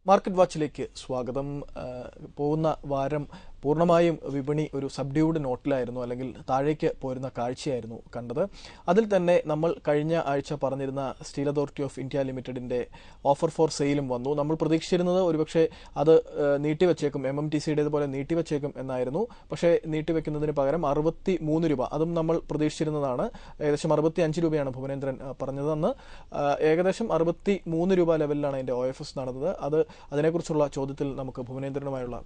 Market വാച്ചിലേക്ക് സ്വാഗതം. പോകുന്ന വാരം പൂർണ്ണമായും വിപണി ഒരു സബ്ഡ്യൂഡ് നോട്ടിലായിരുന്നു, അല്ലെങ്കിൽ താഴേക്ക് പോരുന്ന കാഴ്ചയായിരുന്നു കണ്ടത്. അതിൽ തന്നെ നമ്മൾ കഴിഞ്ഞ ആഴ്ച പറഞ്ഞിരുന്ന സ്റ്റീൽ അതോറിറ്റി ഓഫ് ഇന്ത്യ ലിമിറ്റഡിൻ്റെ ഓഫർ ഫോർ സെയിലും വന്നു. നമ്മൾ പ്രതീക്ഷിച്ചിരുന്നത് ഒരുപക്ഷെ അത് നീട്ടിവെച്ചേക്കും, MMTCയുടേതുപോലെ നീട്ടിവെച്ചേക്കും എന്നായിരുന്നു. പക്ഷേ നീട്ടിവെക്കുന്നതിന് പകരം 63 രൂപ, അതും നമ്മൾ പ്രതീക്ഷിച്ചിരുന്നതാണ്. ഏകദേശം 65 രൂപയാണ് ഭുവനേന്ദ്രൻ പറഞ്ഞത്. അന്ന് ഏകദേശം 63 രൂപ ലെവലിലാണ് അതിൻ്റെ OFS നടന്നത്. അതിനെക്കുറിച്ചുള്ള ചോദ്യത്തിൽ നമുക്ക് ഭുവനേന്ദ്രനുമായുള്ള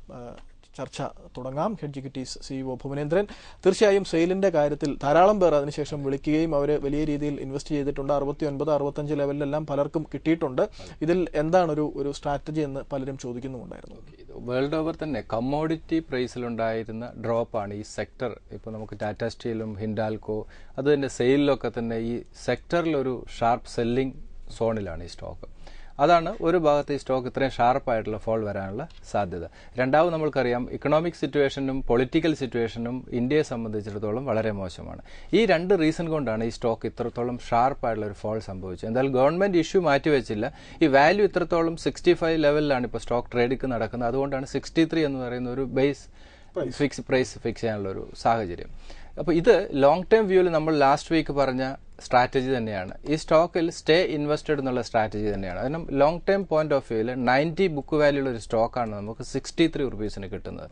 ചർച്ച തുടങ്ങാം. ഹെഡ്ജിക്യൂട്ടീസ് CEO ഭുവനേന്ദ്രൻ, തീർച്ചയായും സെയിലിന്റെ കാര്യത്തിൽ ധാരാളം പേർ അതിനുശേഷം വിളിക്കുകയും അവർ വലിയ രീതിയിൽ ഇൻവെസ്റ്റ് ചെയ്തിട്ടുണ്ട്. 69, 65 ലെവലിലെല്ലാം പലർക്കും കിട്ടിയിട്ടുണ്ട്. ഇതിൽ എന്താണ് ഒരു സ്ട്രാറ്റജി എന്ന് പലരും ചോദിക്കുന്നുണ്ടായിരുന്നു. വേൾഡ് ഓവർ തന്നെ കമ്മോഡിറ്റി പ്രൈസിലുണ്ടായിരുന്ന ഡ്രോപ്പാണ് ഈ സെക്ടർ. ഇപ്പോൾ നമുക്ക് ടാറ്റ സ്റ്റീലും ഹിൻഡാൽകോ അത് തന്നെ സെയിലിലൊക്കെ തന്നെ ഈ സെക്ടറിലൊരു ഷാർപ്പ് സെല്ലിംഗ് സോണിലാണ് ഈ സ്റ്റോക്ക്. അതാണ് ഒരു ഭാഗത്ത് ഈ സ്റ്റോക്ക് ഇത്രയും ഷാർപ്പായിട്ടുള്ള ഫോൾ വരാനുള്ള സാധ്യത. രണ്ടാമത് നമ്മൾക്കറിയാം, ഇക്കണോമിക് സിറ്റുവേഷനും പൊളിറ്റിക്കൽ സിറ്റുവേഷനും ഇന്ത്യയെ സംബന്ധിച്ചിടത്തോളം വളരെ മോശമാണ്. ഈ രണ്ട് റീസൺ കൊണ്ടാണ് ഈ സ്റ്റോക്ക് ഇത്രത്തോളം ഷാർപ്പായിട്ടുള്ള ഒരു ഫോൾ സംഭവിച്ചത്. എന്തായാലും ഗവൺമെന്റ് ഇഷ്യൂ മാറ്റിവെച്ചില്ല. ഈ വാല്യൂ ഇത്രത്തോളം 65 ലെവലിലാണ് ഇപ്പോൾ സ്റ്റോക്ക് ട്രേഡിക്ക് നടക്കുന്നത്. അതുകൊണ്ടാണ് 63 എന്ന് പറയുന്ന ഒരു ബേസ് പ്രൈസ് ഫിക്സ് ചെയ്യാനുള്ള ഒരു സാഹചര്യം. അപ്പോൾ ഇത് ലോങ് ടേം വ്യൂവിൽ നമ്മൾ ലാസ്റ്റ് വീക്ക് പറഞ്ഞ സ്ട്രാറ്റജി തന്നെയാണ്. ഈ സ്റ്റോക്കിൽ സ്റ്റേ ഇൻവെസ്റ്റഡ് എന്നുള്ള സ്ട്രാറ്റജി തന്നെയാണ്. കാരണം ലോങ് ടേം പോയിന്റ് ഓഫ് വ്യൂവിൽ 90 ബുക്ക് വാല്യൂ ഉള്ള ഒരു സ്റ്റോക്കാണ് നമുക്ക് 63 റുപ്പീസിന് കിട്ടുന്നത്.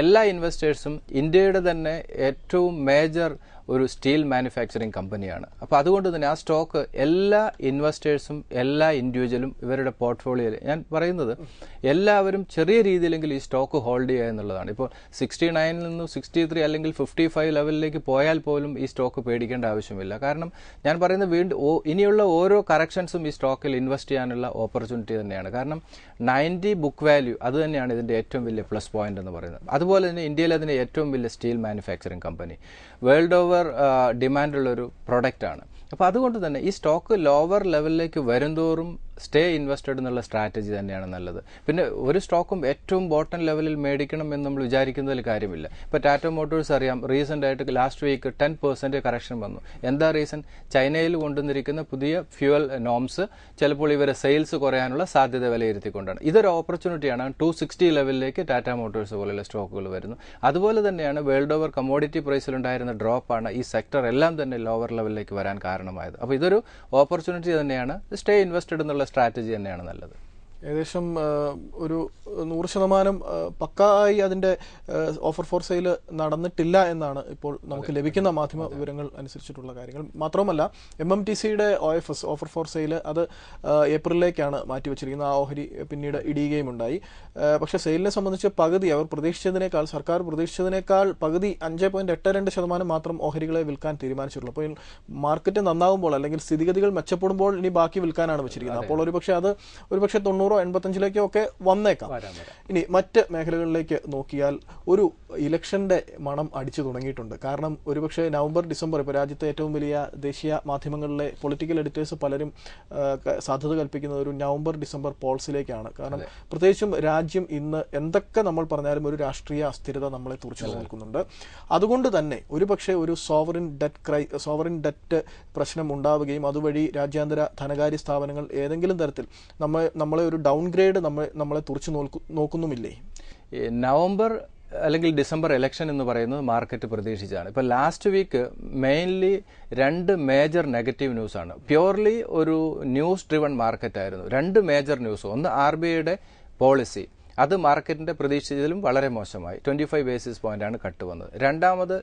എല്ലാ ഇൻവെസ്റ്റേഴ്സും ഇന്ത്യയുടെ തന്നെ ഏറ്റവും മേജർ ഒരു സ്റ്റീൽ മാനുഫാക്ചറിങ് കമ്പനിയാണ്. അപ്പോൾ അതുകൊണ്ട് തന്നെ ആ സ്റ്റോക്ക് എല്ലാ ഇൻവെസ്റ്റേഴ്സും എല്ലാ ഇൻഡിവിജ്വലും ഇവരുടെ പോർട്ട്ഫോളിയോയിൽ, ഞാൻ പറയുന്നത് എല്ലാവരും ചെറിയ രീതിയിലെങ്കിൽ ഈ സ്റ്റോക്ക് ഹോൾഡ് ചെയ്യുക എന്നുള്ളതാണ്. ഇപ്പോൾ 69 നിന്നും 63 അല്ലെങ്കിൽ 55 ലെവലിലേക്ക് പോയാൽ പോലും ഈ സ്റ്റോക്ക് പേടിക്കേണ്ട ആവശ്യമില്ല. കാരണം ഞാൻ പറയുന്നത് ഇനിയുള്ള ഓരോ കറക്ഷൻസും ഈ സ്റ്റോക്കിൽ ഇൻവെസ്റ്റ് ചെയ്യാനുള്ള ഓപ്പർച്യൂണിറ്റി തന്നെയാണ്. കാരണം 90 ബുക്ക് വാല്യൂ അത് തന്നെയാണ് ഇതിൻ്റെ ഏറ്റവും വലിയ പ്ലസ് പോയിന്റ് എന്ന് പറയുന്നത്. അതുപോലെ തന്നെ ഇന്ത്യയിൽ അതിൻ്റെ ഏറ്റവും വലിയ steel manufacturing company, world over ഡിമാൻഡുള്ളൊരു പ്രൊഡക്റ്റാണ്. അപ്പോൾ അതുകൊണ്ട് തന്നെ ഈ സ്റ്റോക്ക് ലോവർ ലെവലിലേക്ക് വരുംതോറും സ്റ്റേ ഇൻവെസ്റ്റഡ് എന്നുള്ള സ്ട്രാറ്റജി തന്നെയാണ് നല്ലത്. പിന്നെ ഒരു സ്റ്റോക്കും ഏറ്റവും ബോട്ടം ലെവലിൽ മേടിക്കണം എന്ന് നമ്മൾ വിചാരിക്കുന്നതിൽ കാര്യമില്ല. ഇപ്പോൾ ടാറ്റ മോട്ടോഴ്സ് അറിയാം, റീസെൻ്റ് ആയിട്ട് ലാസ്റ്റ് വീക്ക് 10% കറക്ഷൻ വന്നു. എന്താ റീസൺ? ചൈനയിൽ കൊണ്ടുവന്നിരിക്കുന്ന പുതിയ ഫ്യൂവൽ നോംസ് ചിലപ്പോൾ ഇവരെ സെയിൽസ് കുറയാനുള്ള സാധ്യത വിലയിരുത്തിക്കൊണ്ടാണ്. ഇതൊരു ഓപ്പർച്യൂണിറ്റിയാണ്. 260 ലെവലിലേക്ക് ടാറ്റ മോട്ടോഴ്സ് പോലെയുള്ള സ്റ്റോക്കുകൾ വരുന്നു. അതുപോലെ തന്നെയാണ് വേൾഡ് ഓവർ കമ്മോഡിറ്റി പ്രൈസിലുണ്ടായിരുന്ന ഡ്രോപ്പാണ് ഈ സെക്ടർ എല്ലാം തന്നെ ലോവർ ലെവലിലേക്ക് വരാൻ കാരണമായത്. അപ്പോൾ ഇതൊരു ഓപ്പർച്യൂണിറ്റി തന്നെയാണ്. സ്റ്റേ ഇൻവെസ്റ്റഡ് എന്നുള്ള സ്ട്രാറ്റജി തന്നെയാണ് നല്ലത്. ഏകദേശം ഒരു 100% പക്കായി അതിൻ്റെ ഓഫർ ഫോർ സെയിൽ നടന്നിട്ടില്ല എന്നാണ് ഇപ്പോൾ നമുക്ക് ലഭിക്കുന്ന മാധ്യമ വിവരങ്ങൾ അനുസരിച്ചിട്ടുള്ള കാര്യങ്ങൾ. മാത്രമല്ല MMTCയുടെ OFS ഓഫർ ഫോർ സെയിൽ അത് ഏപ്രിലിലേക്കാണ് മാറ്റിവെച്ചിരിക്കുന്നത്. ആ ഓഹരി പിന്നീട് ഇടിയുകയും ഉണ്ടായി. പക്ഷേ സെയിലിനെ സംബന്ധിച്ച് പകുതി അവർ പ്രതീക്ഷിച്ചതിനേക്കാൾ, സർക്കാർ പ്രതീക്ഷിച്ചതിനേക്കാൾ പകുതി 5.82% മാത്രം ഓഹരികളെ വിൽക്കാൻ തീരുമാനിച്ചിട്ടുള്ളൂ. അപ്പോൾ മാർക്കറ്റ് നന്നാവുമ്പോൾ അല്ലെങ്കിൽ സ്ഥിതിഗതികൾ മെച്ചപ്പെടുമ്പോൾ ഇനി ബാക്കി വിൽക്കാനാണ് വെച്ചിരിക്കുന്നത്. അപ്പോൾ ഒരുപക്ഷെ 90 85 ഒക്കെ വന്നേക്കാം. ഇനി മറ്റ് മേഖലകളിലേക്ക് നോക്കിയാൽ ഒരു ഇലക്ഷന്റെ മണം അടിച്ചു തുടങ്ങിയിട്ടുണ്ട്. കാരണം ഒരുപക്ഷെ നവംബർ ഡിസംബർ, ഇപ്പോൾ രാജ്യത്തെ ഏറ്റവും വലിയ ദേശീയ മാധ്യമങ്ങളിലെ പൊളിറ്റിക്കൽ എഡിറ്റേഴ്സ് പലരും സാധ്യത കൽപ്പിക്കുന്നത് ഒരു നവംബർ ഡിസംബർ പോൾസിലേക്കാണ്. കാരണം പ്രത്യേകിച്ചും രാജ്യം ഇന്ന് എന്തൊക്കെ നമ്മൾ പറഞ്ഞാലും ഒരു രാഷ്ട്രീയ അസ്ഥിരത നമ്മളെ തുറച്ചു നിൽക്കുന്നുണ്ട്. അതുകൊണ്ട് തന്നെ ഒരുപക്ഷെ ഒരു സോവറിൻ ഡെറ്റ് പ്രശ്നം ഉണ്ടാവുകയും അതുവഴി രാജ്യാന്തര ധനകാര്യ സ്ഥാപനങ്ങൾ ഏതെങ്കിലും തരത്തിൽ നമ്മളെ ഒരു ഡൗൺഗ്രേഡ് നമ്മളെ തുറച്ചു നോക്കുന്നുമില്ലേ? നവംബർ അല്ലെങ്കിൽ ഡിസംബർ ഇലക്ഷൻ എന്ന് പറയുന്നത് മാർക്കറ്റ് പ്രതീക്ഷിച്ചാണ്. ഇപ്പോൾ last week mainly 2 major negative ന്യൂസാണ്. പ്യൂർലി ഒരു ന്യൂസ് ഡ്രിവൺ മാർക്കറ്റായിരുന്നു. 2 മേജർ ന്യൂസ്. ഒന്ന് RBIയുടെ പോളിസി, അത് മാർക്കറ്റിന്റെ പ്രതീക്ഷിച്ചതിലും വളരെ മോശമായി. 25 ബേസിസ് പോയിന്റാണ് കട്ട് വന്നത്. രണ്ടാമത്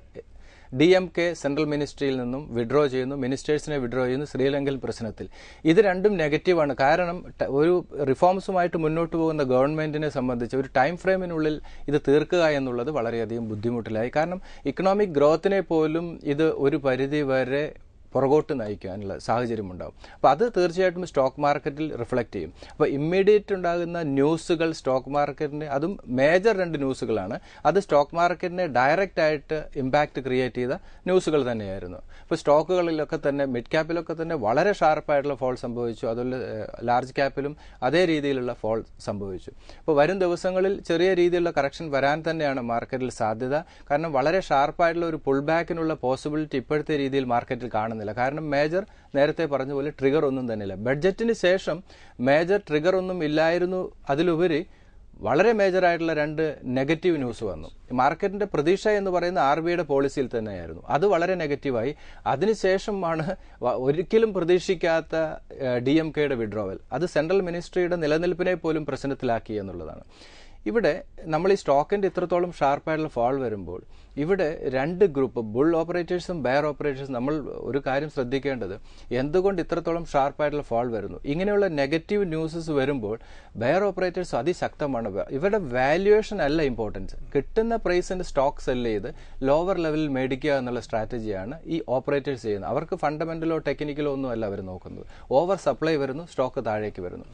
DMK സെൻട്രൽ മിനിസ്ട്രിയിൽ നിന്നും വിഡ്രോ ചെയ്യുന്നു, മിനിസ്റ്റേഴ്സിനെ വിഡ്രോ ചെയ്യുന്നു ശ്രീലങ്കൻ പ്രശ്നത്തിൽ. ഇത് രണ്ടും നെഗറ്റീവാണ്. കാരണം ഒരു റിഫോംസുമായിട്ട് മുന്നോട്ട് പോകുന്ന ഗവൺമെന്റിനെ സംബന്ധിച്ച് ഒരു ടൈം ഫ്രെയിമിനുള്ളിൽ ഇത് തീർക്കുക എന്നുള്ളത് വളരെയധികം ബുദ്ധിമുട്ടിലായി. കാരണം ഇക്കണോമിക് ഗ്രോത്തിനെ പോലും ഇത് ഒരു പരിധി വരെ പുറകോട്ട് നയിക്കാനുള്ള സാഹചര്യം ഉണ്ടാകും. അപ്പോൾ അത് തീർച്ചയായിട്ടും സ്റ്റോക്ക് മാർക്കറ്റിൽ റിഫ്ലക്റ്റ് ചെയ്യും. അപ്പോൾ ഇമ്മീഡിയറ്റ് ഉണ്ടാകുന്ന ന്യൂസുകൾ സ്റ്റോക്ക് മാർക്കറ്റിന്, അതും മേജർ 2 ന്യൂസുകളാണ്, അത് സ്റ്റോക്ക് മാർക്കറ്റിനെ ഡയറക്റ്റ് ആയിട്ട് ഇമ്പാക്റ്റ് ക്രിയേറ്റ് ചെയ്ത ന്യൂസുകൾ തന്നെയായിരുന്നു. ഇപ്പോൾ സ്റ്റോക്കുകളിലൊക്കെ തന്നെ മിഡ് ക്യാപ്പിലൊക്കെ തന്നെ വളരെ ഷാർപ്പായിട്ടുള്ള ഫോൾ സംഭവിച്ചു. അതുപോലെ ലാർജ് ക്യാപ്പിലും അതേ രീതിയിലുള്ള ഫോൾ സംഭവിച്ചു. അപ്പോൾ വരും ദിവസങ്ങളിൽ ചെറിയ രീതിയിലുള്ള കറക്ഷൻ വരാൻ തന്നെയാണ് മാർക്കറ്റിൽ സാധ്യത. കാരണം വളരെ ഷാർപ്പായിട്ടുള്ള ഒരു പുൾ ബാക്കിനുള്ള പോസിബിലിറ്റി ഇപ്പോഴത്തെ രീതിയിൽ മാർക്കറ്റിൽ കാണുന്നില്ല. വരുന്നില്ല. കാരണം മേജർ നേരത്തെ പറഞ്ഞ പോലെ ട്രിഗർ ഒന്നും തന്നെയില്ല. ബഡ്ജറ്റിന് ശേഷം മേജർ ട്രിഗർ ഒന്നും ഇല്ലായിരുന്നു. അതിലുപരി വളരെ മേജറായിട്ടുള്ള 2 നെഗറ്റീവ് ന്യൂസ് വന്നു. മാർക്കറ്റിന്റെ പ്രതീക്ഷ എന്ന് പറയുന്ന RBIയുടെ പോളിസിയിൽ തന്നെയായിരുന്നു. അത് വളരെ നെഗറ്റീവായി. അതിനുശേഷമാണ് ഒരിക്കലും പ്രതീക്ഷിക്കാത്ത DMKയുടെ വിഡ്രോവൽ. അത് സെൻട്രൽ മിനിസ്ട്രിയുടെ നിലനിൽപ്പിനെ പോലും പ്രശ്നത്തിലാക്കി എന്നുള്ളതാണ്. ഇവിടെ നമ്മൾ ഈ സ്റ്റോക്കിന്റെ ഇത്രത്തോളം ഷാർപ്പായിട്ടുള്ള ഫാൾ വരുമ്പോൾ ഇവിടെ 2 ഗ്രൂപ്പ്, ബുൾ ഓപ്പറേറ്റേഴ്സും ബെയർ ഓപ്പറേറ്റേഴ്സും, നമ്മൾ ഒരു കാര്യം ശ്രദ്ധിക്കേണ്ടത്, എന്തുകൊണ്ട് ഇത്രത്തോളം ഷാർപ്പായിട്ടുള്ള ഫാൾ വരുന്നു? ഇങ്ങനെയുള്ള നെഗറ്റീവ് ന്യൂസസ് വരുമ്പോൾ ബെയർ ഓപ്പറേറ്റേഴ്സ് അതിശക്തമാണ്. ഇവരുടെ വാല്യുവേഷൻ അല്ല ഇമ്പോർട്ടൻസ്, കിട്ടുന്ന പ്രൈസിന്റെ സ്റ്റോക്ക് സെല്ല് ചെയ്ത് ലോവർ ലെവലിൽ മേടിക്കുക എന്നുള്ള സ്ട്രാറ്റജിയാണ് ഈ ഓപ്പറേറ്റേഴ്സ് ചെയ്യുന്നത്. അവർക്ക് ഫണ്ടമെന്റലോ ടെക്നിക്കലോ ഒന്നും അല്ല അവർ നോക്കുന്നത്. ഓവർ സപ്ലൈ വരുന്നു, സ്റ്റോക്ക് താഴേക്ക് വരുന്നു.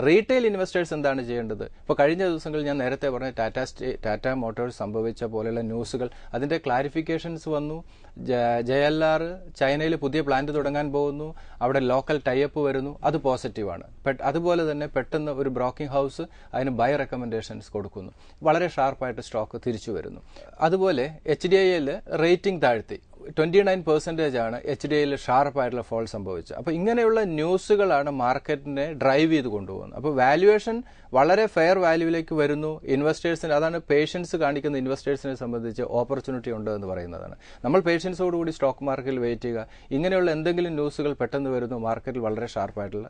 റീറ്റെയിൽ ഇൻവെസ്റ്റേഴ്സ് എന്താണ് ചെയ്യേണ്ടത്? ഇപ്പോൾ കഴിഞ്ഞ ദിവസങ്ങളിൽ ഞാൻ നേരത്തെ പറഞ്ഞ ടാറ്റ മോട്ടോഴ്സ് സംഭവിച്ച പോലെയുള്ള ന്യൂസുകൾ, അതിന്റെ ക്ലാരിഫിക്കേഷൻസ് വന്നു. JLR ചൈനയിൽ പുതിയ പ്ലാന്റ് തുടങ്ങാൻ പോകുന്നു, അവിടെ ലോക്കൽ ടൈപ്പ് വരുന്നു, അത് പോസിറ്റീവാണ്. അതുപോലെ തന്നെ പെട്ടെന്ന് ഒരു ബ്രോക്കിംഗ് ഹൗസ് അതിന് ബൈ റെക്കമെൻഡേഷൻസ് കൊടുക്കുന്നു, വളരെ ഷാർപ്പായിട്ട് സ്റ്റോക്ക് തിരിച്ചു വരുന്നു. അതുപോലെ HDIയിൽ റേറ്റിംഗ് താഴ്ത്തി, 29% ആണ് HDIയിൽ ഷാർപ്പായിട്ടുള്ള ഫോൾ സംഭവിച്ചത്. അപ്പോൾ ഇങ്ങനെയുള്ള ന്യൂസുകളാണ് മാർക്കറ്റിനെ ഡ്രൈവ് ചെയ്ത് കൊണ്ടുപോകുന്നത്. അപ്പോൾ വാല്യുവേഷൻ വളരെ ഫെയർ വാല്യൂവിലേക്ക് വരുന്നു. ഇൻവെസ്റ്റേഴ്സിന്, അതാണ് പേഷ്യൻസ് കാണിക്കുന്ന ഇൻവെസ്റ്റേഴ്സിനെ സംബന്ധിച്ച് ഓപ്പർച്യൂണിറ്റി ഉണ്ട് എന്ന് പറയുന്നതാണ്. നമ്മൾ പേഷ്യൻസോടുകൂടി സ്റ്റോക്ക് മാർക്കറ്റിൽ വെയിറ്റ് ചെയ്യുക. ഇങ്ങനെയുള്ള എന്തെങ്കിലും ന്യൂസുകൾ പെട്ടെന്ന് വരുന്നു, മാർക്കറ്റിൽ വളരെ ഷാർപ്പായിട്ടുള്ള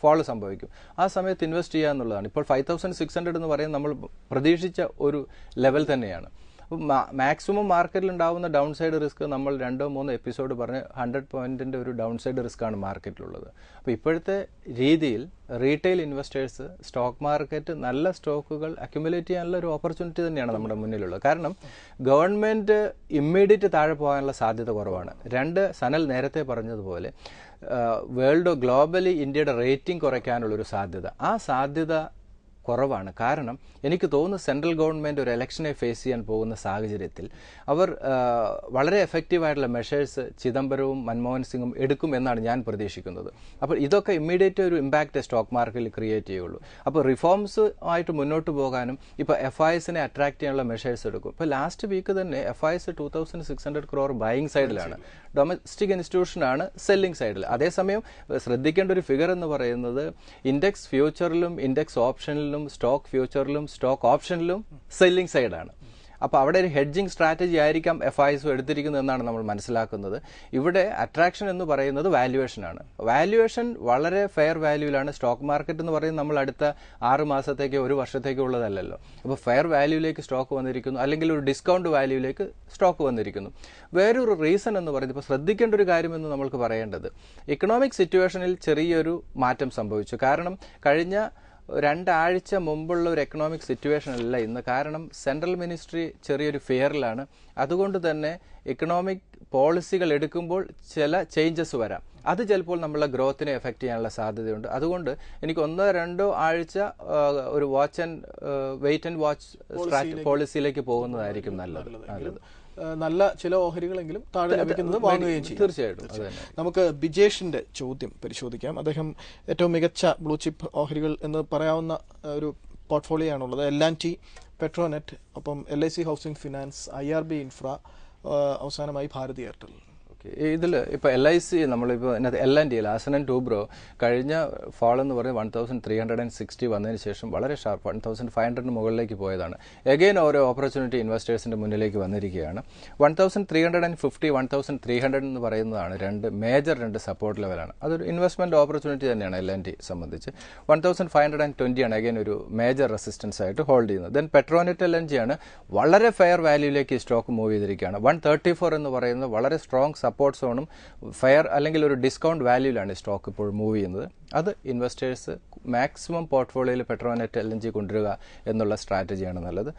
ഫോൾ സംഭവിക്കും. ആ സമയത്ത് ഇൻവെസ്റ്റ് ചെയ്യുക എന്നുള്ളതാണ്. ഇപ്പോൾ 5600 എന്ന് പറയുന്നത് നമ്മൾ പ്രതീക്ഷിച്ച ഒരു ലെവൽ തന്നെയാണ്. അപ്പോൾ മാക്സിമം മാർക്കറ്റിൽ ഉണ്ടാവുന്ന ഡൗൺ സൈഡ് റിസ്ക് നമ്മൾ 2-3 എപ്പിസോഡ് പറഞ്ഞ് 100 പോയിന്റിന്റെ ഒരു ഡൗൺ സൈഡ് റിസ്ക് ആണ് മാർക്കറ്റിലുള്ളത്. അപ്പോൾ ഇപ്പോഴത്തെ രീതിയിൽ റീറ്റെയിൽ ഇൻവെസ്റ്റേഴ്സ് സ്റ്റോക്ക് മാർക്കറ്റ് നല്ല സ്റ്റോക്കുകൾ അക്യുമുലേറ്റ് ചെയ്യാനുള്ള ഒരു ഓപ്പർച്യൂണിറ്റി തന്നെയാണ് നമ്മുടെ മുന്നിലുള്ളത്. കാരണം ഗവൺമെന്റ് ഇമ്മീഡിയറ്റ് താഴെ പോകാനുള്ള സാധ്യത കുറവാണ്. സനൽ നേരത്തെ പറഞ്ഞതുപോലെ വേൾഡ് ഗ്ലോബലി ഇന്ത്യയുടെ റേറ്റിംഗ് കുറയ്ക്കാനുള്ളൊരു സാധ്യത, ആ സാധ്യത കുറവാണ്. കാരണം എനിക്ക് തോന്നുന്നു സെൻട്രൽ ഗവൺമെൻറ് ഒരു ഇലക്ഷനെ ഫേസ് ചെയ്യാൻ പോകുന്ന സാഹചര്യത്തിൽ അവർ വളരെ എഫക്റ്റീവായിട്ടുള്ള മെഷേഴ്സ് ചിദംബരവും മൻമോഹൻ സിംഗും എടുക്കുമെന്നാണ് ഞാൻ പ്രതീക്ഷിക്കുന്നത്. അപ്പോൾ ഇതൊക്കെ ഇമ്മീഡിയറ്റ് ഒരു ഇമ്പാക്റ്റ് സ്റ്റോക്ക് മാർക്കറ്റിൽ ക്രിയേറ്റ് ചെയ്യുള്ളൂ. അപ്പോൾ റിഫോംസ് ആയിട്ട് മുന്നോട്ട് പോകാനും ഇപ്പോൾ FISനെ അട്രാക്ട് ചെയ്യാനുള്ള മെഷേഴ്സ് എടുക്കും. ഇപ്പോൾ ലാസ്റ്റ് വീക്ക് തന്നെ FIS 2600 crore ബൈയിങ് സൈഡിലാണ്, ഡൊമസ്റ്റിക് ഇൻസ്റ്റിറ്റ്യൂഷനാണ് സെല്ലിംഗ് സൈഡിൽ. അതേസമയം ശ്രദ്ധിക്കേണ്ട ഒരു ഫിഗർ എന്ന് പറയുന്നത് ഇൻഡെക്സ് ഫ്യൂച്ചറിലും ഇൻഡെക്സ് ഓപ്ഷനിലും സ്റ്റോക്ക് ഫ്യൂച്ചറിലും സ്റ്റോക്ക് ഓപ്ഷനിലും സെല്ലിംഗ് സൈഡാണ്. അപ്പോൾ അവിടെ ഒരു ഹെഡ്ജിങ് സ്ട്രാറ്റജി ആയിരിക്കാം FIS എടുത്തിരിക്കുന്നത് എന്നാണ് നമ്മൾ മനസ്സിലാക്കുന്നത്. ഇവിടെ അട്രാക്ഷൻ എന്ന് പറയുന്നത് വാല്യുവേഷനാണ്. വാല്യുവേഷൻ വളരെ ഫെയർ വാല്യൂവിലാണ്. സ്റ്റോക്ക് മാർക്കറ്റ് എന്ന് പറയുന്നത് നമ്മൾ അടുത്ത 6 മാസത്തേക്കോ 1 വർഷത്തേക്കോ ഉള്ളതല്ലല്ലോ. അപ്പോൾ ഫെയർ വാല്യൂവിലേക്ക് സ്റ്റോക്ക് വന്നിരിക്കുന്നു, അല്ലെങ്കിൽ ഒരു ഡിസ്കൗണ്ട് വാല്യൂവിലേക്ക് സ്റ്റോക്ക് വന്നിരിക്കുന്നു. വേറൊരു റീസൺ എന്ന് പറയുന്നത്, ഇപ്പോൾ ശ്രദ്ധിക്കേണ്ട ഒരു കാര്യമെന്ന് നമ്മൾക്ക് പറയേണ്ടത്, ഇക്കണോമിക് സിറ്റുവേഷനിൽ ചെറിയൊരു മാറ്റം സംഭവിച്ചു. കാരണം കഴിഞ്ഞ 2 ആഴ്ച മുമ്പുള്ള ഒരു എക്കണോമിക് സിറ്റുവേഷൻ അല്ല ഇന്ന്. കാരണം സെൻട്രൽ മിനിസ്ട്രി ചെറിയൊരു ഫെയറിലാണ്. അതുകൊണ്ട് തന്നെ എക്കണോമിക് പോളിസികൾ എടുക്കുമ്പോൾ ചില ചേഞ്ചസ് വരാം. അത് ചിലപ്പോൾ നമ്മളെ ഗ്രോത്തിനെ എഫക്റ്റ് ചെയ്യാനുള്ള സാധ്യതയുണ്ട്. അതുകൊണ്ട് എനിക്ക് 1-2 ആഴ്ച ഒരു watch and wait and watch പോളിസിയിലേക്ക് പോകുന്നതായിരിക്കും നല്ലത്. നല്ല ചില ഓഹരികളെങ്കിലും താഴെ ലഭിക്കുന്നത് വാങ്ങുകയും ചെയ്യും. തീർച്ചയായിട്ടും. നമുക്ക് ബിജേഷിന്റെ ചോദ്യം പരിശോധിക്കാം. അദ്ദേഹം ഏറ്റവും മികച്ച ബ്ലൂ ചിപ്പ് ഓഹരികൾ എന്ന് പറയാവുന്ന ഒരു പോർട്ട്ഫോളിയോ ആണുള്ളത്. L&T, പെട്രോനെറ്റ്, ഒപ്പം LIC Housing finance, IRB infra, അവസാനമായി ഭാരതി എയർടെൽ. ഇതിൽ ഇപ്പോൾ LIC നമ്മളിപ്പോൾ ഇതിനകത്ത് L&T ലാസൻ ആൻഡ് ടൂബ്രോ കഴിഞ്ഞ ഫാൾ എന്ന് പറയുന്നത് 1360 വന്നതിന് ശേഷം വളരെ ഷാർപ്പ് 1500 മുകളിലേക്ക് പോയതാണ്. എഗെയിൻ ഓരോ ഓപ്പർച്യൂണിറ്റി ഇൻവെസ്റ്റേഴ്സിന്റെ മുന്നിലേക്ക് വന്നിരിക്കുകയാണ്. 1350, 1300 എന്ന് പറയുന്നതാണ് 2 സപ്പോർട്ട് ലെവലാണ്. അതൊരു ഇൻവെസ്റ്റ്മെന്റ് ഓപ്പർച്യൂണിറ്റി തന്നെയാണ് L&T സംബന്ധിച്ച്. 1520 ആണ് എഗെയിൻ ഒരു മേജർ റെസിസ്റ്റൻസ് ആയിട്ട് ഹോൾഡ് ചെയ്യുന്നത്. ദെൻ പെട്രോനെറ്റ് LNG ആണ് വളരെ ഫെയർ വാല്യൂയിലേക്ക് സ്റ്റോക്ക് മൂവ് ചെയ്തിരിക്കുകയാണ്. 134 എന്ന് പറയുന്നത് വളരെ സ്ട്രോങ് സപ്പോർട്ട് സോണും ഫെയർ അല്ലെങ്കിൽ ഒരു ഡിസ്കൗണ്ട് വാല്യൂയിലാണ് സ്റ്റോക്ക് ഇപ്പോൾ മൂവ് ചെയ്യുന്നത്. അത് ഇൻവെസ്റ്റേഴ്സ് മാക്സിമം പോർട്ട്ഫോളിയോയിൽ പെട്രോനെറ്റ് LNG കൊണ്ടുവരിക എന്നുള്ള സ്ട്രാറ്റജിയാണ് നല്ലത്.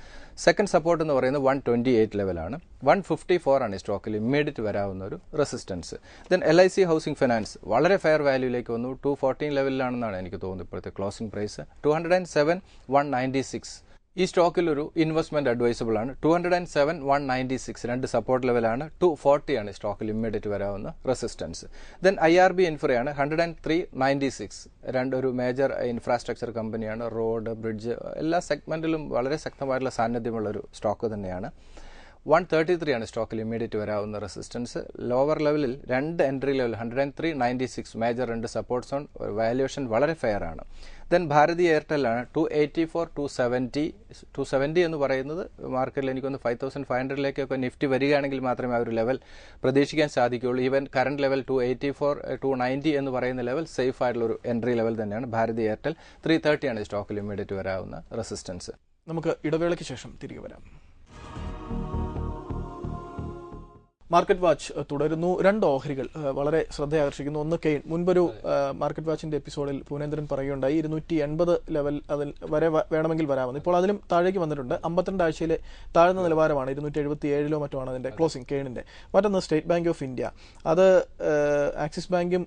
സെക്കൻഡ് സപ്പോർട്ട് എന്ന് പറയുന്നത് 128 ലെവലാണ്. 154 ആണ് സ്റ്റോക്കിൽ ഇമ്മീഡിയറ്റ് വരാവുന്ന ഒരു resistance. Then LIC Housing finance വളരെ ഫെയർ വാല്യൂയിലേക്ക് വന്നു. 214 ലെവലിലാണെന്നാണ് എനിക്ക് തോന്നുന്നത് ഇപ്പോഴത്തെ ക്ലോസിംഗ് പ്രൈസ്. 207, 196 ഈ സ്റ്റോക്കിൽ ഒരു ഇൻവെസ്റ്റ്മെന്റ് അഡ്വൈസബിൾ ആണ്. 207, 196 2 സപ്പോർട്ട് ലെവലാണ്. 240 ആണ് സ്റ്റോക്കിൽ ഇമ്മീഡിയറ്റ് വരാവുന്ന റെസിസ്റ്റൻസ്. ദെൻ IRB ഇൻഫ്രയാണ് 103, 96 ഒരു മേജർ ഇൻഫ്രാസ്ട്രക്ചർ കമ്പനിയാണ്. റോഡ്, ബ്രിഡ്ജ് എല്ലാ സെഗ്മെന്റിലും വളരെ ശക്തമായിട്ടുള്ള സാന്നിധ്യമുള്ള ഒരു സ്റ്റോക്ക് തന്നെയാണ്. 133 ആണ് സ്റ്റോക്കിൽ ഇമ്മീഡിയറ്റ് വരാവുന്ന റെസിസ്റ്റൻസ്. ലോവർ ലെവലിൽ 2 entry level 103, 96 major 2 support zone. Valuation വളരെ ഫെയർ ആണ്. ദെൻ ഭാരതി എയർടെല്ലാണ് 284, 270 എന്ന് പറയുന്നത് മാർക്കറ്റിൽ എനിക്കൊന്ന് 5500 നിഫ്റ്റി വരികയാണെങ്കിൽ മാത്രമേ ആ ഒരു ലെവൽ പ്രതീക്ഷിക്കാൻ സാധിക്കുകയുള്ളൂ. ഈവൻ കറണ്ട് ലെവൽ 284, 290 എന്ന് പറയുന്ന ലെവൽ സേഫ് ആയിട്ടുള്ള ഒരു എൻട്രി ലെവൽ തന്നെയാണ്. ഭാരതി എയർടെൽ 330 ആണ് സ്റ്റോക്കിൽ ഇമ്മീഡിയറ്റ് വരാവുന്ന റെസിസ്റ്റൻസ്. നമുക്ക് ഇടവേളയ്ക്ക് ശേഷം തിരികെ വരാം. മാർക്കറ്റ് വാച്ച് തുടരുന്നു. 2 ഓഹരികൾ വളരെ ശ്രദ്ധയാകർഷിക്കുന്നു. ഒന്ന് കെയ്ൻ. മുൻപൊരു മാർക്കറ്റ് വാച്ചിന്റെ എപ്പിസോഡിൽ പൂനേന്ദ്രൻ പറയുകയുണ്ടായി 280 ലെവൽ അതിൽ വരെ വേണമെങ്കിൽ വരാമെന്ന്. ഇപ്പോൾ അതിലും താഴേക്ക് വന്നിട്ടുണ്ട്. 52 ആഴ്ചയിലെ താഴ്ന്ന നിലവാരമാണ്. 277 മറ്റുമാണ് അതിന്റെ ക്ലോസിംഗ് കെയ്ണിന്റെ. മറ്റൊന്ന് സ്റ്റേറ്റ് ബാങ്ക് ഓഫ് ഇന്ത്യ. അത് ആക്സിസ് ബാങ്കും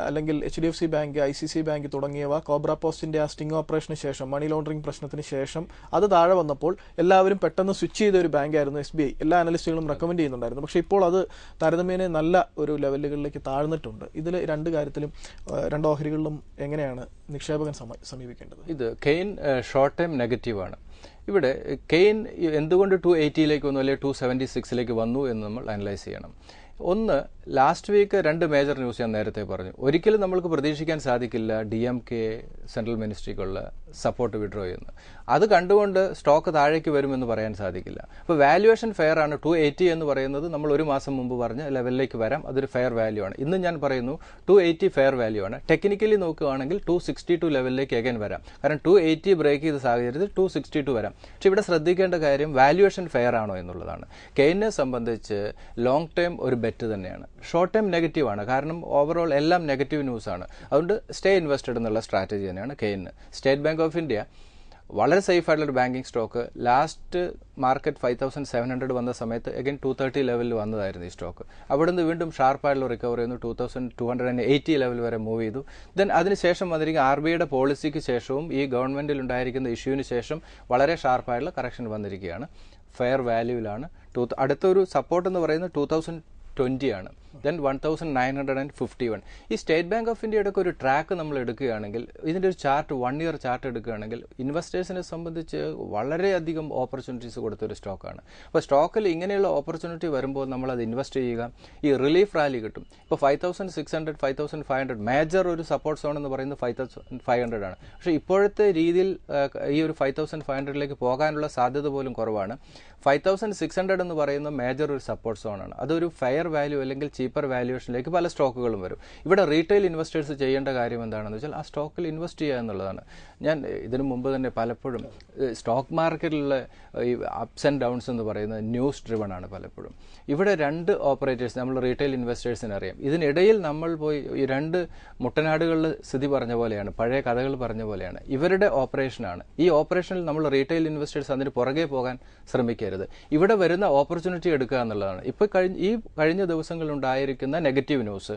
അല്ലെങ്കിൽ HDFC ബാങ്ക്, ICICI ബാങ്ക് തുടങ്ങിയവ കോബ്ര പോസ്റ്റിന്റെ ആ സ്റ്റിംഗ് ഓപ്പറേഷന് ശേഷം, മണി ലോണ്ടറിംഗ് പ്രശ്നത്തിന് ശേഷം അത് താഴെ വന്നപ്പോൾ എല്ലാവരും പെട്ടെന്ന് സ്വിച്ച് ചെയ്ത ഒരു ബാങ്കായിരുന്നു SBI. എല്ലാ അനലിസ്റ്റുകളും റെക്കമെൻഡ് ചെയ്യുന്നുണ്ടായിരുന്നു. പക്ഷേ ഇപ്പോൾ അത് താരതമ്യേന നല്ല ഒരു ലെവലുകളിലേക്ക് താഴ്ന്നിട്ടുണ്ട്. ഇതിൽ 2 കാര്യത്തിലും 2 ഓഹരികളിലും എങ്ങനെയാണ് നിക്ഷേപകൻ സമീപിക്കേണ്ടത്? ഇത് കെയ്ൻ ഷോർട്ട് ടൈം നെഗറ്റീവാണ്. ഇവിടെ കെയ്ൻ എന്തുകൊണ്ട് 280 വന്നു അല്ലെങ്കിൽ 276 വന്നു എന്ന് നമ്മൾ അനലൈസ് ചെയ്യണം. ഒന്ന്, ലാസ്റ്റ് വീക്ക് 2 മേജർ ന്യൂസ് ഞാൻ നേരത്തെ പറഞ്ഞു. ഒരിക്കലും നമ്മൾക്ക് പ്രതീക്ഷിക്കാൻ സാധിക്കില്ല DMK സെൻട്രൽ മിനിസ്ട്രിക്കുള്ള സപ്പോർട്ട് വിഡ്രോ ചെയ്യുന്നു. അത് കണ്ടുകൊണ്ട് സ്റ്റോക്ക് താഴേക്ക് വരുമെന്ന് പറയാൻ സാധിക്കില്ല. അപ്പോൾ വാല്യുവേഷൻ ഫെയർ ആണ്. 280 എന്ന് പറയുന്നത് നമ്മൾ ഒരു മാസം മുമ്പ് പറഞ്ഞ ലെവലിലേക്ക് വരാം. അതൊരു ഫെയർ വാല്യൂ ആണ്. ഇന്ന് ഞാൻ പറയുന്നു 280 ഫെയർ വാല്യൂ ആണ്. ടെക്നിക്കലി നോക്കുകയാണെങ്കിൽ 262 ലെവലിലേക്ക് അഗൈൻ വരാം. കാരണം 280 ബ്രേക്ക് ചെയ്ത സാഹചര്യത്തിൽ 262 വരാം. പക്ഷെ ഇവിടെ ശ്രദ്ധിക്കേണ്ട കാര്യം വാല്യുവേഷൻ ഫെയർ ആണോ എന്നുള്ളതാണ്. കെയ്നെ സംബന്ധിച്ച് ലോങ് ടൈം ഒരു ബെറ്റ് തന്നെയാണ്. ഷോർട്ട് ടൈം നെഗറ്റീവ് ആണ്. കാരണം ഓവറോൾ എല്ലാം നെഗറ്റീവ് ന്യൂസ് ആണ്. അതുകൊണ്ട് സ്റ്റേ ഇൻവെസ്റ്റഡ് എന്നുള്ള സ്ട്രാറ്റജി തന്നെയാണ് Kane. State bank of India വളരെ സേഫ് ആയിട്ടുള്ളൊരു ബാങ്കിങ് സ്റ്റോക്ക്. ലാസ്റ്റ് മാർക്കറ്റ് 5700 വന്ന സമയത്ത് അഗൈൻ 230 ലെവലിൽ വന്നതായിരുന്നു ഈ സ്റ്റോക്ക്. അവിടെ നിന്ന് വീണ്ടും ഷാർപ്പായിട്ടുള്ള റിക്കവർ ചെയ്യുന്നു. 2280 ലെവൽ വരെ മൂവ് ചെയ്തു. ദെൻ അതിനുശേഷം വന്നിരിക്കുന്ന RBIയുടെ പോളിസിക്ക് ശേഷവും ഈ ഗവൺമെന്റിൽ ഉണ്ടായിരിക്കുന്ന ഇഷ്യൂവിന് ശേഷം വളരെ ഷാർപ്പായിട്ടുള്ള കറക്ഷൻ വന്നിരിക്കുകയാണ്. ഫെയർ വാല്യൂവിലാണ്. അടുത്തൊരു സപ്പോർട്ട് എന്ന് പറയുന്നത് 2020 ആണ്. ദെൻ 1951. ഈ സ്റ്റേറ്റ് ബാങ്ക് ഓഫ് ഇന്ത്യയുടെ ഒക്കെ ഒരു ട്രാക്ക് നമ്മൾ എടുക്കുകയാണെങ്കിൽ, ഇതിൻ്റെ ഒരു ചാർട്ട് 1 ഇയർ ചാർട്ട് എടുക്കുകയാണെങ്കിൽ ഇൻവെസ്റ്റേഴ്സിനെ സംബന്ധിച്ച് വളരെയധികം ഓപ്പർച്യൂണിറ്റീസ് കൊടുത്തൊരു സ്റ്റോക്കാണ്. അപ്പോൾ സ്റ്റോക്കിൽ ഇങ്ങനെയുള്ള ഓപ്പർച്യൂണിറ്റി വരുമ്പോൾ നമ്മൾ അത് ഇൻവെസ്റ്റ് ചെയ്യുക. ഈ റിലീഫ് റാലി കിട്ടും. ഇപ്പോൾ 5600, 5500 മേജർ ഒരു സപ്പോർട്ട് സോൺ എന്ന് പറയുന്നത് 5500 ആണ്. പക്ഷേ ഇപ്പോഴത്തെ രീതിയിൽ ഈ ഒരു 5500 പോകാനുള്ള സാധ്യത പോലും കുറവാണ്. 5600 എന്ന് പറയുന്ന മേജർ ഒരു സപ്പോർട്ട് സോണാണ്. അതൊരു ഫെയർ വാല്യൂ അല്ലെങ്കിൽ ചീപ്പർ വാല്യുവേഷനിലേക്ക് പല സ്റ്റോക്കുകളും വരും. ഇവിടെ റീറ്റെയിൽ ഇൻവെസ്റ്റേഴ്സ് ചെയ്യേണ്ട കാര്യം എന്താണെന്ന് വെച്ചാൽ ആ സ്റ്റോക്കിൽ ഇൻവെസ്റ്റ് ചെയ്യുക എന്നുള്ളതാണ്. ഞാൻ ഇതിനു മുമ്പ് തന്നെ പലപ്പോഴും സ്റ്റോക്ക് മാർക്കറ്റിലുള്ള ഈ അപ്സ് ആൻഡ് ഡൗൺസ് എന്ന് പറയുന്നത് ന്യൂസ് ഡ്രിവൺ ആണ് പലപ്പോഴും. ഇവിടെ 2 ഓപ്പറേറ്റേഴ്സ് നമ്മൾ റീറ്റെയിൽ ഇൻവെസ്റ്റേഴ്സിന് അറിയാം. ഇതിനിടയിൽ നമ്മൾ പോയി ഈ 2 മുട്ടനാടുകളിൽ സ്ഥിതി പറഞ്ഞ പോലെയാണ്, പഴയ കഥകൾ പറഞ്ഞ പോലെയാണ്. ഇവരുടെ ഓപ്പറേഷനാണ്. ഈ ഓപ്പറേഷനിൽ നമ്മൾ റീറ്റെയിൽ ഇൻവെസ്റ്റേഴ്സ് അതിന് പുറകെ പോകാൻ ശ്രമിക്കരുത്. ഇവിടെ വരുന്ന ഓപ്പർച്യൂണിറ്റി എടുക്കുക എന്നുള്ളതാണ്. ഇപ്പോൾ കഴിഞ്ഞ ദിവസങ്ങളിൽ ഉണ്ടായിരിക്കുന്ന നെഗറ്റീവ് ന്യൂസ്,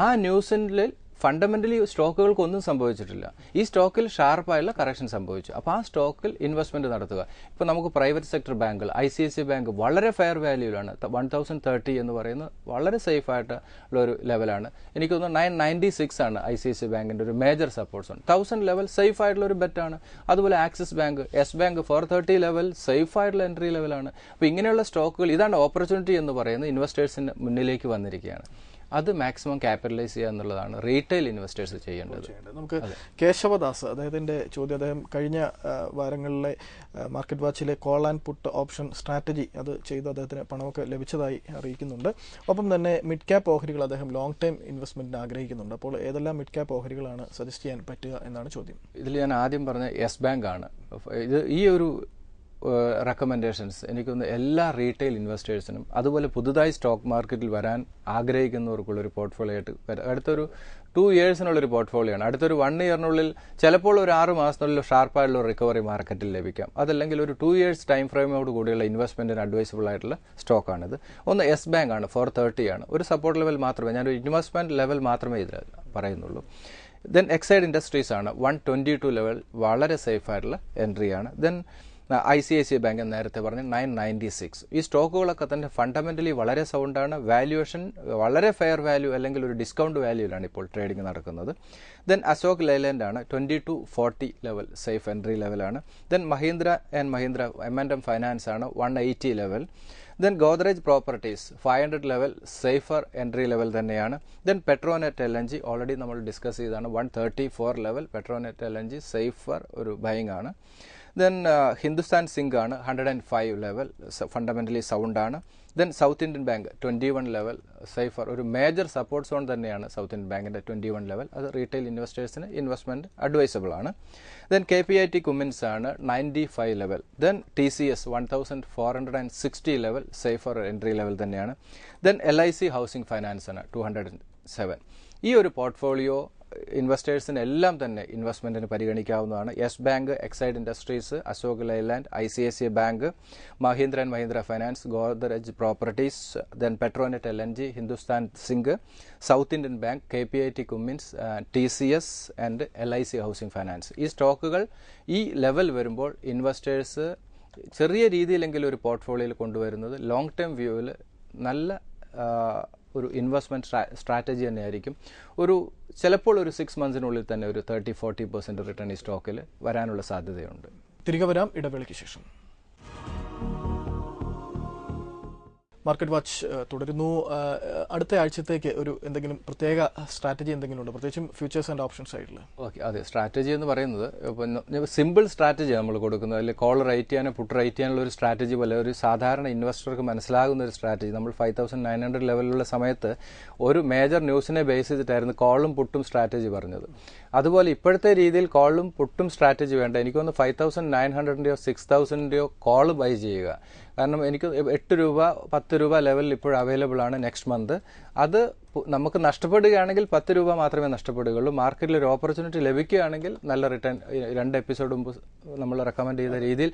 ആ ന്യൂസിൽ ഫണ്ടമെന്റലി സ്റ്റോക്കുകൾക്ക് ഒന്നും സംഭവിച്ചിട്ടില്ല. ഈ സ്റ്റോക്കിൽ ഷാർപ്പായുള്ള കറക്ഷൻ സംഭവിച്ചു. അപ്പോൾ ആ സ്റ്റോക്കിൽ ഇൻവെസ്റ്റ്മെന്റ് നടത്തുക. ഇപ്പോൾ നമുക്ക് പ്രൈവറ്റ് സെക്ടർ ബാങ്കുകൾ, ICICI ബാങ്ക് വളരെ ഫെയർ വാല്യൂലാണ്. 1030 എന്ന് പറയുന്നത് വളരെ സേഫ് ആയിട്ടുള്ള ഒരു ലെവലാണ്. എനിക്ക് തോന്നുന്നു 996 ആണ് ICICI ബാങ്കിന്റെ ഒരു മേജർ സപ്പോർട്ട്സ് ഉണ്ട്. 1000 ലെവൽ സേഫ് ആയിട്ടുള്ള ഒരു ബെറ്റാണ്. അതുപോലെ axis bank, yes bank 430 level safe ആയിട്ടുള്ള എൻട്രി ലെവലാണ്. അപ്പോൾ ഇങ്ങനെയുള്ള സ്റ്റോക്കുകൾ, ഇതാണ് ഓപ്പർച്യൂണിറ്റി എന്ന് പറയുന്നത്, ഇൻവെസ്റ്റേഴ്സിന് മുന്നിലേക്ക് വന്നിരിക്കുകയാണ്. അത് മാക്സിമം ക്യാപിറ്റലൈസ് ചെയ്യുക എന്നുള്ളതാണ് റീറ്റെയിൽ ഇൻവെസ്റ്റേഴ്സ് ചെയ്യേണ്ടത്. നമുക്ക് കേശവദാസ് അദ്ദേഹത്തിന്റെ ചോദ്യം, അദ്ദേഹം കഴിഞ്ഞ വാരങ്ങളിലെ മാർക്കറ്റ് വാച്ചിലെ call and put option strategy അത് ചെയ്ത് അദ്ദേഹത്തിന് പണമൊക്കെ ലഭിച്ചതായി അറിയിക്കുന്നുണ്ട്. ഒപ്പം തന്നെ മിഡ് ക്യാപ്പ് ഓഹരികൾ അദ്ദേഹം ലോങ് ടൈം ഇൻവെസ്റ്റ്മെന്റിന് ആഗ്രഹിക്കുന്നുണ്ട്. അപ്പോൾ ഏതെല്ലാം മിഡ് ക്യാപ്പ് ഓഹരികളാണ് സജസ്റ്റ് ചെയ്യാൻ പറ്റുക എന്നാണ് ചോദ്യം. ഇതിൽ ഞാൻ ആദ്യം പറഞ്ഞ യെസ് ബാങ്ക് ആണ്. ഇത് ഈ ഒരു റെക്കമെൻഡേഷൻസ് എനിക്കൊന്ന് എല്ലാ റീറ്റെയിൽ ഇൻവെസ്റ്റേഴ്സിനും അതുപോലെ പുതുതായി സ്റ്റോക്ക് മാർക്കറ്റിൽ വരാൻ ആഗ്രഹിക്കുന്നവർക്കുള്ളൊരു പോർട്ട്ഫോളിയോ ആയിട്ട് അടുത്തൊരു 2 ഇയേഴ്സിനുള്ളൊരു പോർട്ട്ഫോളിയോ ആണ്. അടുത്തൊരു 1 ഇയറിനുള്ളിൽ ചിലപ്പോൾ ഒരു 6 മാസത്തിനുള്ളിൽ ഷാർപ്പായിട്ടുള്ള റിക്കവറി മാർക്കറ്റിൽ ലഭിക്കാം. അതല്ലെങ്കിൽ ഒരു 2 ഇയേഴ്സ് ടൈം ഫ്രെയിമോട് കൂടിയുള്ള ഇൻവെസ്റ്റ്മെന്റിന് അഡ്വൈസബിൾ ആയിട്ടുള്ള സ്റ്റോക്കാണിത്. ഒന്ന് യെസ് ബാങ്ക് ആണ്, 430 ആണ്. ഒരു സപ്പോർട്ട് ലെവൽ മാത്രമേ, ഞാനൊരു ഇൻവെസ്റ്റ്മെന്റ് ലെവൽ മാത്രമേ ഇതിൽ പറയുന്നുള്ളൂ. ദെൻ എക്സൈഡ് ഇൻഡസ്ട്രീസ് ആണ്, 122 ലെവൽ വളരെ സേഫ് ആയിട്ടുള്ള എൻട്രി ആണ്. ദെൻ ICICI ബാങ്ക് നേരത്തെ പറഞ്ഞ 996. ഈ സ്റ്റോക്കുകളൊക്കെ തന്നെ ഫണ്ടമെന്റലി വളരെ സൗണ്ടാണ്. വാല്യുവേഷൻ വളരെ ഫെയർ വാല്യൂ അല്ലെങ്കിൽ ഒരു ഡിസ്കൗണ്ട് വാല്യൂലാണ് ഇപ്പോൾ ട്രേഡിംഗ് നടക്കുന്നത്. ദെൻ അശോക് ലൈലാൻഡ് ആണ് 2240 ലെവൽ സേഫ് എൻട്രി ലെവലാണ്. Then Mahindra and Mahindra M&M finance ആണ് 180 level. Then Godrej properties 500 level safer entry level തന്നെയാണ്. ദെൻ പെട്രോനെറ്റ് LNG ഓൾറെഡി നമ്മൾ ഡിസ്കസ് ചെയ്താണ് 134 ലെവൽ. പെട്രോനെറ്റ് LNG സേഫർ ഒരു ബൈങ് ആണ്. ദെൻ ഹിന്ദുസ്ഥാൻ സിങ്ക് ആണ് 105 ലെവൽ, ഫണ്ടമെന്റലി സൗണ്ട് ആണ്. Then south Indian bank 21 level safer, ഒരു major support zone തന്നെയാണ് സൗത്ത് ഇന്ത്യൻ ബാങ്കിന്റെ 21 ലെവൽ. അത് റീറ്റെയിൽ ഇൻവെസ്റ്റേഴ്സിന് ഇൻവെസ്റ്റ്മെന്റ് അഡ്വൈസബിൾ ആണ്. ദെൻ KPIT കുമിൻസ് ആണ് 95 level. Then TCS 1460 level safer entry level തന്നെയാണ്. ദെൻ LIC ഹൗസിംഗ് ഫൈനാൻസ് ആണ് 207. ഈ ഒരു പോർട്ട്ഫോളിയോ ഇൻവെസ്റ്റേഴ്സിന് എല്ലാം തന്നെ ഇൻവെസ്റ്റ്മെന്റിന് പരിഗണിക്കാവുന്നതാണ്. Yes Bank, Exide Industries, Ashok Leyland, ICICI Bank, Mahindra and Mahindra Finance, Godrej Properties, then Petronet LNG, Hindustan Zinc, South Indian Bank, KPIT Cummins, TCS and LIC Housing Finance. ഈ സ്റ്റോക്കുകൾ ഈ ലെവൽ വരുമ്പോൾ ഇൻവെസ്റ്റേഴ്സ് ചെറിയ രീതിയിലെങ്കിലും ഒരു പോർട്ട്ഫോളിയോയിൽ കൊണ്ടുവരുന്നത് ലോങ് ടേം വ്യൂവിൽ നല്ല ഒരു ഇൻവെസ്റ്റ്മെന്റ് സ്ട്രാറ്റജി തന്നെയായിരിക്കും. ചിലപ്പോൾ ഒരു 6 മന്ത്സിനുള്ളിൽ തന്നെ ഒരു 30-40% റിട്ടേൺ ഈ സ്റ്റോക്കിൽ വരാനുള്ള സാധ്യതയുണ്ട്. തിരികെ വരാം ഇടവേളയ്ക്ക് ശേഷം. മാർക്കറ്റ് വാച്ച് തുടരുന്നു. അടുത്ത ആഴ്ചത്തേക്ക് ഒരു എന്തെങ്കിലും പ്രത്യേക സ്ട്രാറ്റജി എന്തെങ്കിലും ഉണ്ടോ, പ്രത്യേകിച്ചും ഫ്യൂച്ചേഴ്സ് ആൻഡ് ഓപ്ഷൻ സൈഡിൽ? ഓക്കെ, അതെ. സ്ട്രാറ്റജി എന്ന് പറയുന്നത് സിമ്പിൾ സ്ട്രാറ്റജി നമ്മൾ കൊടുക്കുന്നത്, അല്ലെങ്കിൽ കോൾ റൈറ്റ് ചെയ്യാനോ പുട്ട് റൈറ്റ് ചെയ്യാനുള്ള ഒരു സ്ട്രാറ്റജി പോലെ ഒരു സാധാരണ ഇൻവെസ്റ്റർക്ക് മനസ്സിലാകുന്ന ഒരു സ്ട്രാറ്റജി. നമ്മൾ 5900 ലെവലിലുള്ള സമയത്ത് ഒരു മേജർ ന്യൂസിനെ ബേസ് ചെയ്തിട്ടായിരുന്നു കോളും പുട്ടും സ്ട്രാറ്റജി പറഞ്ഞത്. അതുപോലെ ഇപ്പോഴത്തെ രീതിയിൽ കോളും പുട്ടും സ്ട്രാറ്റജി വേണ്ട. എനിക്കൊന്ന് 5900-ന്റെയോ 6000-ന്റെയോ കോൾ ബൈ ചെയ്യുക. കാരണം എനിക്ക് 8 രൂപ 10 രൂപ ലെവലിൽ ഇപ്പോൾ അവൈലബിൾ ആണ് നെക്സ്റ്റ് മന്ത്. അത് നമുക്ക് നഷ്ടപ്പെടുകയാണെങ്കിൽ 10 രൂപ മാത്രമേ നഷ്ടപ്പെടുകയുള്ളൂ. മാർക്കറ്റിൽ ഒരു ഓപ്പർച്യൂണിറ്റി ലഭിക്കുകയാണെങ്കിൽ നല്ല റിട്ടേൺ, 2 എപ്പിസോഡ് മുമ്പ് നമ്മൾ റെക്കമെൻഡ് ചെയ്ത രീതിയിൽ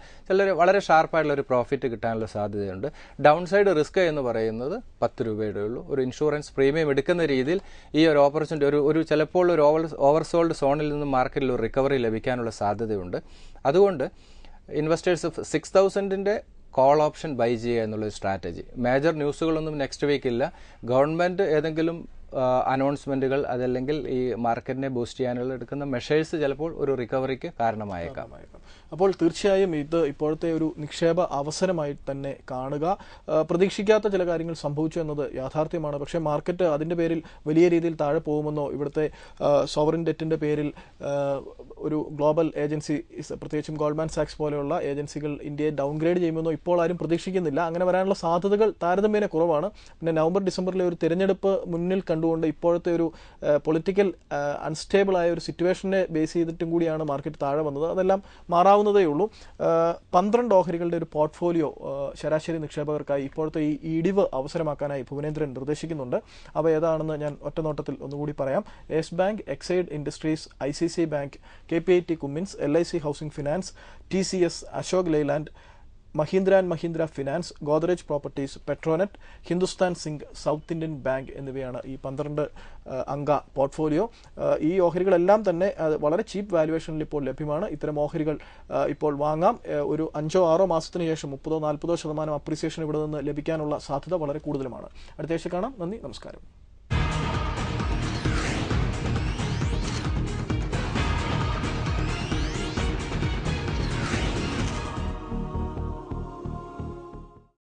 വളരെ ഷാർപ്പായിട്ടുള്ള ഒരു പ്രോഫിറ്റ് കിട്ടാനുള്ള സാധ്യതയുണ്ട്. ഡൗൺ സൈഡ് റിസ്ക് എന്ന് പറയുന്നത് 10 രൂപയുടെ ഉള്ളൂ. ഒരു ഇൻഷുറൻസ് പ്രീമിയം എടുക്കുന്ന രീതിയിൽ ഈ ഒരു ഓപ്പർച്യൂണിറ്റി ഒരു ചിലപ്പോൾ ഒരു ഓവർസോൾഡ് സോണിൽ നിന്ന് മാർക്കറ്റിൽ ഒരു റിക്കവറി ലഭിക്കാനുള്ള സാധ്യതയുണ്ട്. അതുകൊണ്ട് ഇൻവെസ്റ്റേഴ്സ് 6000-ന്റെ കോൾ ഓപ്ഷൻ ബൈ ചെയ്യുക എന്നുള്ള സ്ട്രാറ്റജി. മേജർ ന്യൂസുകളൊന്നും നെക്സ്റ്റ് വീക്ക് ഇല്ല. ഗവൺമെന്റ് ഏതെങ്കിലും അനൗൺസ്മെന്റുകൾ അതല്ലെങ്കിൽ ഈ മാർക്കറ്റിനെ ബൂസ്റ്റ് ചെയ്യാനുള്ള എടുക്കുന്ന മെഷേഴ്സ് ചിലപ്പോൾ ഒരു റിക്കവറിക്ക് കാരണമായേക്കാം. അപ്പോൾ തീർച്ചയായും ഇത് ഇപ്പോഴത്തെ ഒരു നിക്ഷേപ അവസരമായി തന്നെ കാണുക. പ്രതീക്ഷിക്കാത്ത ചില കാര്യങ്ങൾ സംഭവിച്ചു എന്നത് യാഥാർത്ഥ്യമാണ്. പക്ഷേ മാർക്കറ്റ് അതിന്റെ പേരിൽ വലിയ രീതിയിൽ താഴെ പോകുമെന്നോ ഇവിടുത്തെ സോവറിൻ ഡെറ്റിന്റെ പേരിൽ ഒരു ഗ്ലോബൽ ഏജൻസി, പ്രത്യേകിച്ചും ഗോൾഡ്മാൻ സാക്സ് പോലെയുള്ള ഏജൻസികൾ ഇന്ത്യയെ ഡൗൺഗ്രേഡ് ചെയ്യുമെന്നോ ഇപ്പോൾ ആരും പ്രതീക്ഷിക്കുന്നില്ല. അങ്ങനെ വരാനുള്ള സാധ്യതകൾ താരതമ്യേന കുറവാണ്. പിന്നെ നവംബർ ഡിസംബറിലെ ഒരു തിരഞ്ഞെടുപ്പ് മുന്നിൽ കണ്ടുകൊണ്ട് ഇപ്പോഴത്തെ ഒരു പൊളിറ്റിക്കൽ അൺസ്റ്റേബിൾ ആയ ഒരു സിറ്റുവേഷനെ ബേസ് ചെയ്തിട്ടും കൂടിയാണ് മാർക്കറ്റ് താഴെ വന്നത്. അതെല്ലാം മാറാവുന്നതേ ഉള്ളൂ. 12 ഓഹരികളുടെ ഒരു പോർട്ട്ഫോളിയോ ശരാശരി നിക്ഷേപകർക്കായി ഇപ്പോഴത്തെ ഈ ഇടിവ് അവസരമാക്കാനായി ഭുവനേന്ദ്രൻ നിർദ്ദേശിക്കുന്നുണ്ട്. അവ ഏതാണെന്ന് ഞാൻ ഒറ്റനോട്ടത്തിൽ ഒന്നുകൂടി പറയാം. Yes Bank, Exide Industries, ICICI Bank, KPIT Cummins, LIC Housing Finance, TCS, Ashok Leyland, Mahindra and Mahindra Finance, Godrej Properties, Petronet, Hindustan Zinc, South Indian Bank എന്നിവയാണ് ഈ 12 അംഗ പോർട്ട്ഫോളിയോ. ഈ ഓഹരികളെല്ലാം തന്നെ വളരെ ചീപ്പ് വാല്യുവേഷനിൽ ഇപ്പോൾ ലഭ്യമാണ്. ഇത്തരം ഓഹരികൾ ഇപ്പോൾ വാങ്ങാം. ഒരു 5-6 മാസത്തിന് ശേഷം 30-40% അപ്രീസിയേഷൻ ഇവിടെ നിന്ന് ലഭിക്കാനുള്ള സാധ്യത വളരെ കൂടുതലുമാണ്. അടുത്ത ആഴ്ച കാണാം. നന്ദി, നമസ്കാരം.